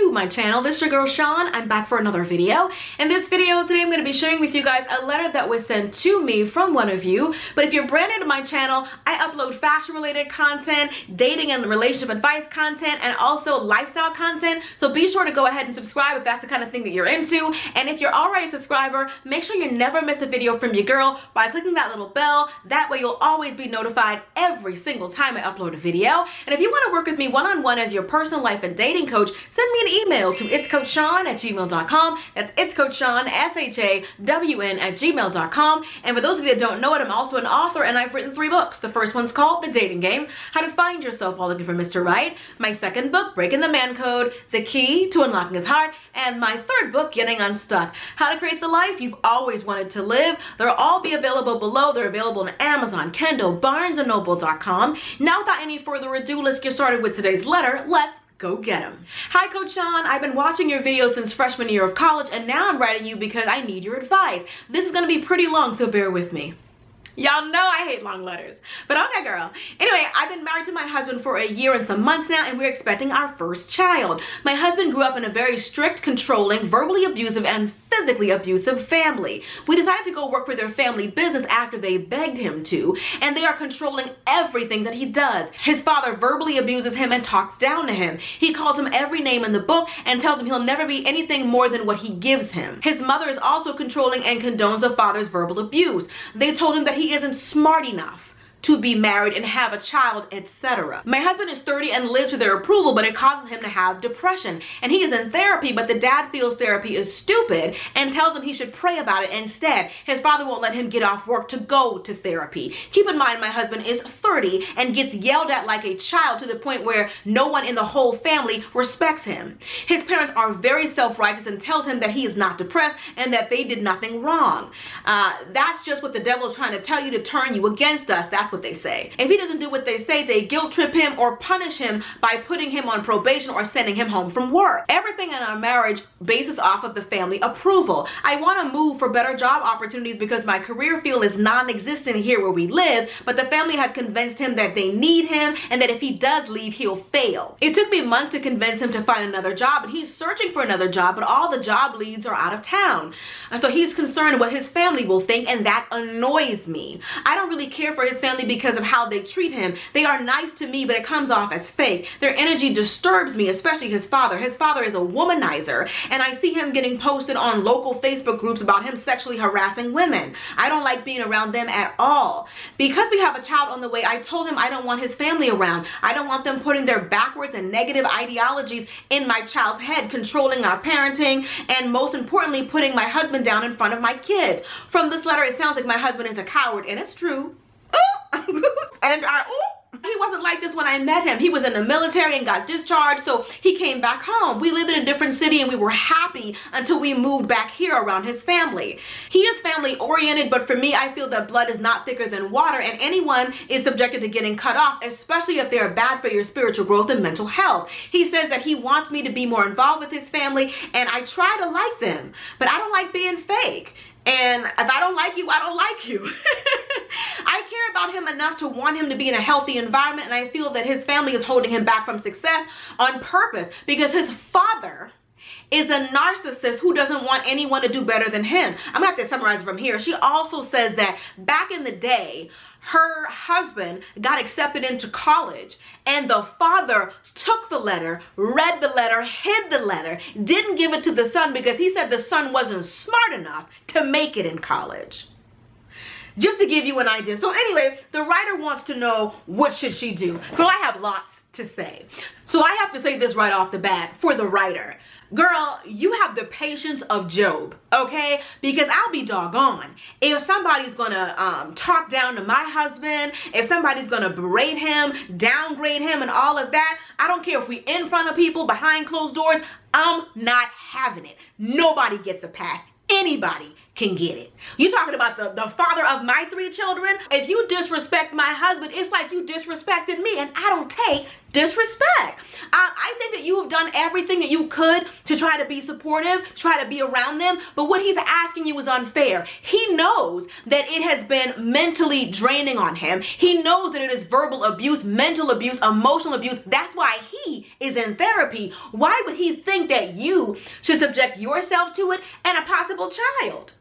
to my channel. This is your girl Sean. I'm back for another video. In this video today, I'm going to be sharing with you guys a letter that was sent to me from one of you. But if you're brand new to my channel, I upload fashion related content, dating and relationship advice content, and also lifestyle content. So be sure to go ahead and subscribe if that's the kind of thing that you're into. And if you're already a subscriber, make sure you never miss a video from your girl by clicking that little bell. That way you'll always be notified every single time I upload a video. And if you want to work with me one-on-one as your personal life and dating coach, send me an email to itscoachshawn@gmail.com. That's itscoachshawn, SHAWN @gmail.com. And for those of you that don't know it, I'm also an author and I've written 3 books. The first one's called The Dating Game, How to Find Yourself While Looking for Mr. Right. My second book, Breaking the Man Code, The Key to Unlocking His Heart. And my third book, Getting Unstuck, How to Create the Life You've Always Wanted to Live. They'll all be available below. They're available on Amazon, Kindle, BarnesandNoble.com. Now without any further ado, let's get started with today's letter. Let's go get him. Hi, Coach Sean. I've been watching your videos since freshman year of college, and now I'm writing you because I need your advice. This is going to be pretty long, so bear with me. Y'all know I hate long letters, but okay, girl. Anyway, I've been married to my husband for a year and some months now, and we're expecting our first child. My husband grew up in a very strict, controlling, verbally abusive, and physically abusive family. We decided to go work for their family business after they begged him to, and they are controlling everything that he does. His father verbally abuses him and talks down to him. He calls him every name in the book and tells him he'll never be anything more than what he gives him. His mother is also controlling and condones the father's verbal abuse. They told him that he isn't smart enough to be married and have a child, etc. My husband is 30 and lives to their approval, but it causes him to have depression. And he is in therapy, but the dad feels therapy is stupid and tells him he should pray about it instead. His father won't let him get off work to go to therapy. Keep in mind, my husband is 30 and gets yelled at like a child to the point where no one in the whole family respects him. His parents are very self-righteous and tells him that he is not depressed and that they did nothing wrong. That's just what the devil is trying to tell you, to turn you against us. That's what they say. If he doesn't do what they say, they guilt trip him or punish him by putting him on probation or sending him home from work. Everything in our marriage bases off of the family approval. I want to move for better job opportunities because my career field is non-existent here where we live, but the family has convinced him that they need him and that if he does leave, he'll fail. It took me months to convince him to find another job, and he's searching for another job, but all the job leads are out of town. And so he's concerned what his family will think, and that annoys me. I don't really care for his family because of how they treat him. They are nice to me, but it comes off as fake. Their energy disturbs me, especially his father. His father is a womanizer, and I see him getting posted on local Facebook groups about him sexually harassing women. I don't like being around them at all. Because we have a child on the way, I told him I don't want his family around. I don't want them putting their backwards and negative ideologies in my child's head, controlling our parenting, and most importantly, putting my husband down in front of my kids. From this letter, it sounds like my husband is a coward, and it's true. And he wasn't like this when I met him. He was in the military and got discharged, so he came back home. We lived in a different city and we were happy until we moved back here around his family. He is family oriented, but for me, I feel that blood is not thicker than water, and anyone is subjected to getting cut off, especially if they're bad for your spiritual growth and mental health. He says that he wants me to be more involved with his family, and I try to like them, but I don't like being fake. And if I don't like you, I don't like you. I care about him enough to want him to be in a healthy environment, and I feel that his family is holding him back from success on purpose because his father is a narcissist who doesn't want anyone to do better than him. I'm gonna have to summarize from here. She also says that back in the day, her husband got accepted into college, and the father took the letter, read the letter, hid the letter, didn't give it to the son because he said the son wasn't smart enough to make it in college. Just to give you an idea. So anyway, the writer wants to know, what should she do? Girl, I have lots to say. So I have to say this right off the bat for the writer. Girl, you have the patience of Job, okay? Because I'll be doggone if somebody's gonna talk down to my husband, if somebody's gonna berate him, downgrade him, and all of that. I don't care if we in front of people, behind closed doors. I'm not having it. Nobody gets a pass. Anybody can get it. You talking about the father of my 3 children? If you disrespect my husband, it's like you disrespected me, and I don't take disrespect. I think that you have done everything that you could to try to be supportive, try to be around them, but what he's asking you is unfair. He knows that it has been mentally draining on him. He knows that it is verbal abuse, mental abuse, emotional abuse. That's why he is in therapy. Why would he think that you should subject yourself to it and a possible child?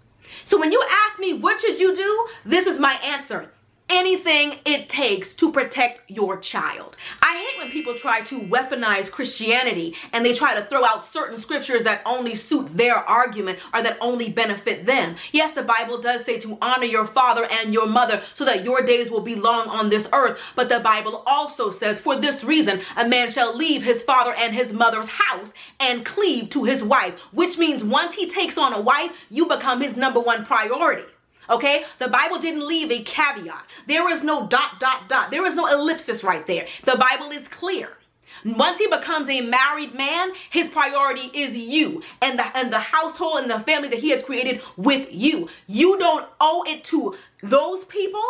So when you ask me, what should you do? This is my answer. Anything it takes to protect your child. I hate when people try to weaponize Christianity and they try to throw out certain scriptures that only suit their argument or that only benefit them. Yes, the Bible does say to honor your father and your mother so that your days will be long on this earth. But the Bible also says, for this reason, a man shall leave his father and his mother's house and cleave to his wife, which means once he takes on a wife, you become his number 1 priority. Okay, the Bible didn't leave a caveat. There is no ... There is no ellipsis right there. The Bible is clear. Once he becomes a married man, his priority is you and the household and the family that he has created with you. You don't owe it to those people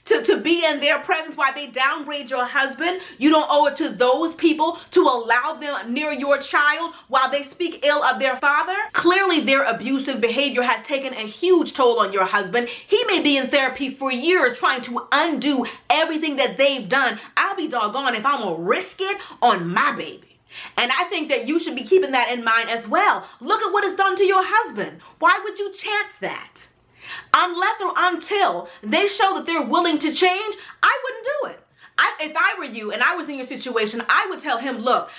to be in their presence while they downgrade your husband. You don't owe it to those people to allow them near your child while they speak ill of their father. Clearly, their abusive behavior has taken a huge toll on your husband. He may be in therapy for years trying to undo everything that they've done. I'll be doggone if I'm gonna risk it on my baby. And I think that you should be keeping that in mind as well. Look at what it's done to your husband. Why would you chance that? Unless or until they show that they're willing to change, I wouldn't do it. If I were you and I was in your situation, I would tell him, look,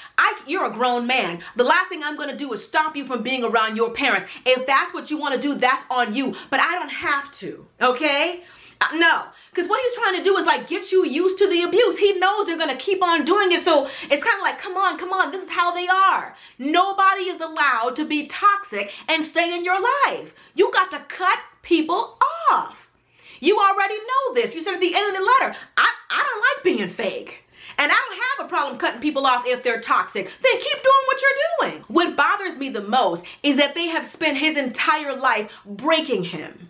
you're a grown man. The last thing I'm going to do is stop you from being around your parents. If that's what you want to do, that's on you. But I don't have to, okay? No, because what he's trying to do is like get you used to the abuse. He knows they're going to keep on doing it. So it's kind of like, come on, this is how they are. Nobody is allowed to be toxic and stay in your life. You got to cut people off. You already know this. You said at the end of the letter, I don't like being fake. And I don't have a problem cutting people off if they're toxic. Then keep doing what you're doing. What bothers me the most is that they have spent his entire life breaking him.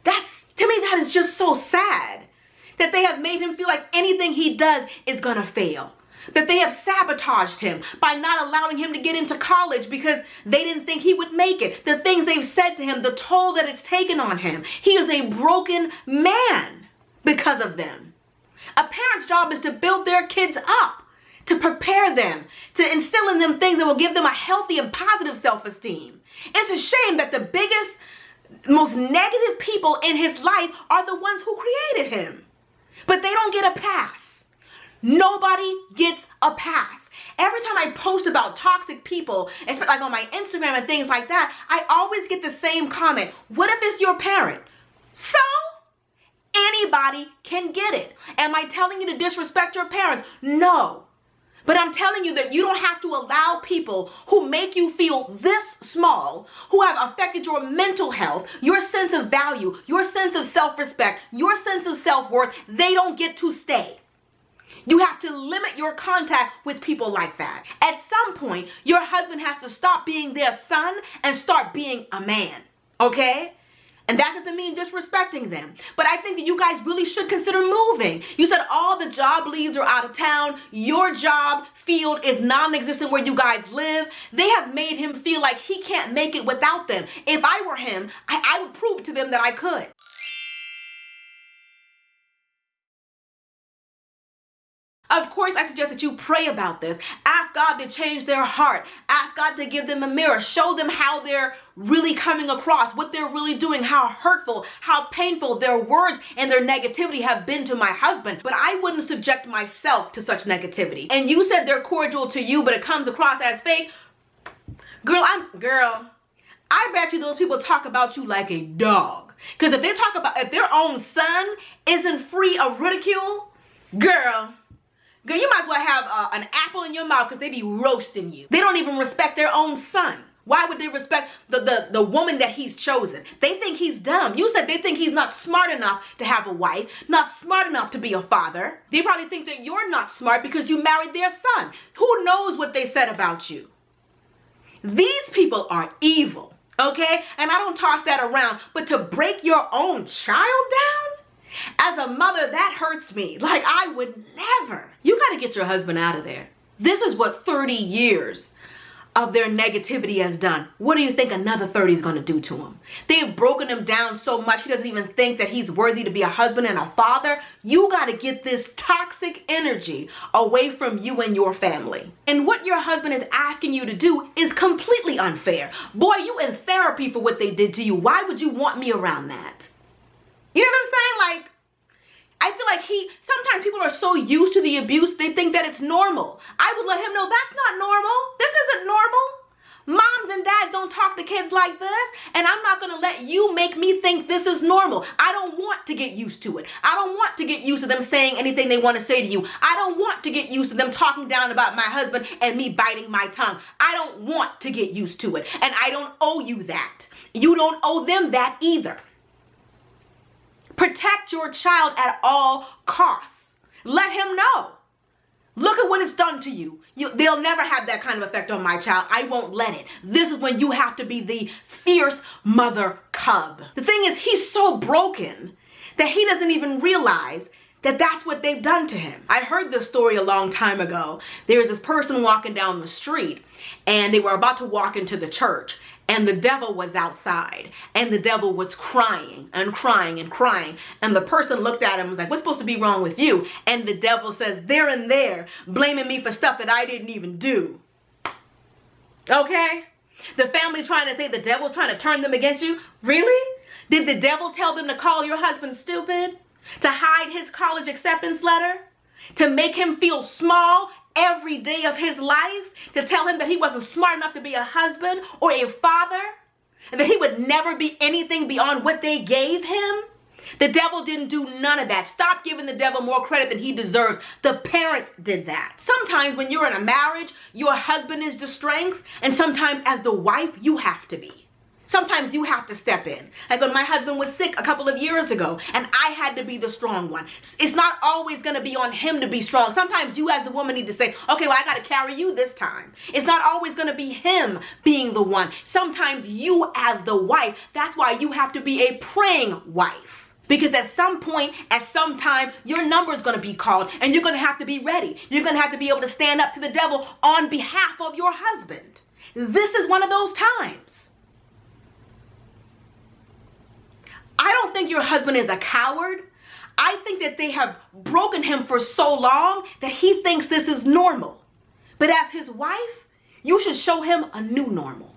To me, that is just so sad. That they have made him feel like anything he does is gonna fail. That they have sabotaged him by not allowing him to get into college because they didn't think he would make it. The things they've said to him, the toll that it's taken on him. He is a broken man because of them. A parent's job is to build their kids up, to prepare them, to instill in them things that will give them a healthy and positive self-esteem. It's a shame that the biggest, most negative people in his life are the ones who created him. But they don't get a pass. Nobody gets a pass. Every time I post about toxic people, especially like on my Instagram and things like that, I always get the same comment. What if it's your parent? So? Anybody can get it. Am I telling you to disrespect your parents? No. But I'm telling you that you don't have to allow people who make you feel this small, who have affected your mental health, your sense of value, your sense of self-respect, your sense of self-worth. They don't get to stay. You have to limit your contact with people like that. At some point, your husband has to stop being their son and start being a man, okay? And that doesn't mean disrespecting them. But I think that you guys really should consider moving. You said all the job leads are out of town. Your job field is non-existent where you guys live. They have made him feel like he can't make it without them. If I were him, I would prove to them that I could. Of course, I suggest that you pray about this. Ask God to change their heart. Ask God to give them a mirror. Show them how they're really coming across, what they're really doing, how hurtful, how painful their words and their negativity have been to my husband. But I wouldn't subject myself to such negativity. And you said they're cordial to you, but it comes across as fake. Girl, I bet you those people talk about you like a dog. Because if they talk about, if their own son isn't free of ridicule, girl, you might as well have an apple in your mouth because they be roasting you. They don't even respect their own son. Why would they respect the woman that he's chosen? They think he's dumb. You said they think he's not smart enough to have a wife, not smart enough to be a father. They probably think that you're not smart because you married their son. Who knows what they said about you? These people are evil. okay? And I don't toss that around, but to break your own child down? As a mother, that hurts me. Like, I would never. You got to get your husband out of there. This is what 30 years of their negativity has done. What do you think another 30 is going to do to him? They've broken him down so much he doesn't even think that he's worthy to be a husband and a father. You got to get this toxic energy away from you and your family. And what your husband is asking you to do is completely unfair. Boy, you in therapy for what they did to you. Why would you want me around that? You know what I'm saying? Like, I feel like sometimes people are so used to the abuse, they think that it's normal. I would let him know that's not normal. This isn't normal. Moms and dads don't talk to kids like this, and I'm not going to let you make me think this is normal. I don't want to get used to it. I don't want to get used to them saying anything they want to say to you. I don't want to get used to them talking down about my husband and me biting my tongue. I don't want to get used to it, and I don't owe you that. You don't owe them that either. Protect your child at all costs. Let him know. Look at what it's done to you. They'll never have that kind of effect on my child. I won't let it. This is when you have to be the fierce mother cub. The thing is, he's so broken that he doesn't even realize that that's what they've done to him. I heard this story a long time ago. There was this person walking down the street, and they were about to walk into the church. And the devil was outside, and the devil was crying and crying and crying. And the person looked at him and was like, what's supposed to be wrong with you? And the devil says, there and there, blaming me for stuff that I didn't even do. Okay? The family trying to say the devil's trying to turn them against you. Really? Did the devil tell them to call your husband stupid? To hide his college acceptance letter? To make him feel small every day of his life? To tell him that he wasn't smart enough to be a husband or a father? And that he would never be anything beyond what they gave him? The devil didn't do none of that. Stop giving the devil more credit than he deserves. The parents did that. Sometimes when you're in a marriage, your husband is the strength, and sometimes as the wife, you have to be. Sometimes you have to step in. Like when my husband was sick a couple of years ago, and I had to be the strong one. It's not always going to be on him to be strong. Sometimes you as the woman need to say, okay, well, I got to carry you this time. It's not always going to be him being the one. Sometimes you as the wife, that's why you have to be a praying wife. Because at some point, at some time, your number is going to be called, and you're going to have to be ready. You're going to have to be able to stand up to the devil on behalf of your husband. This is one of those times. I don't think your husband is a coward. I think that they have broken him for so long that he thinks this is normal. But as his wife, you should show him a new normal.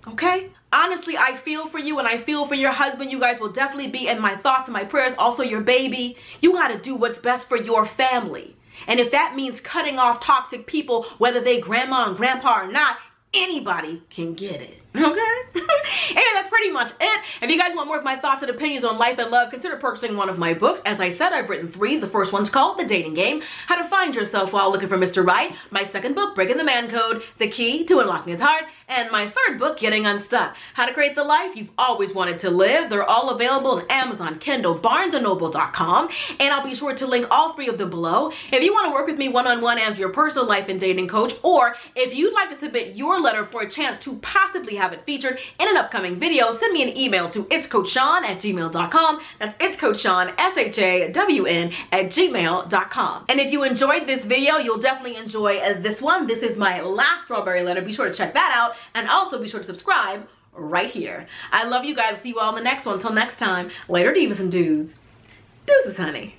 Okay? Honestly, I feel for you and I feel for your husband. You guys will definitely be in my thoughts and my prayers. Also your baby. You got to do what's best for your family. And if that means cutting off toxic people, whether they grandma and grandpa or not, anybody can get it. Okay? Anyway, that's pretty much it. If you guys want more of my thoughts and opinions on life and love, consider purchasing one of my books. As I said, I've written 3. The first one's called The Dating Game, How to Find Yourself While Looking for Mr. Right. My second book, Breaking the Man Code, The Key to Unlocking His Heart. And my third book, Getting Unstuck, How to Create the Life You've Always Wanted to Live. They're all available on Amazon, Kindle, BarnesandNoble.com. And I'll be sure to link all 3 of them below. If you want to work with me one-on-one as your personal life and dating coach, or if you'd like to submit your letter for a chance to possibly have it featured in an upcoming video, send me an email to itscoachshawn@gmail.com. That's itscoachshawn, SHAWN @gmail.com. And if you enjoyed this video, you'll definitely enjoy this one. This is my last strawberry letter. Be sure to check that out, and also be sure to subscribe right here. I love you guys. See you all in the next one. Until next time, later divas and dudes. Deuces, honey.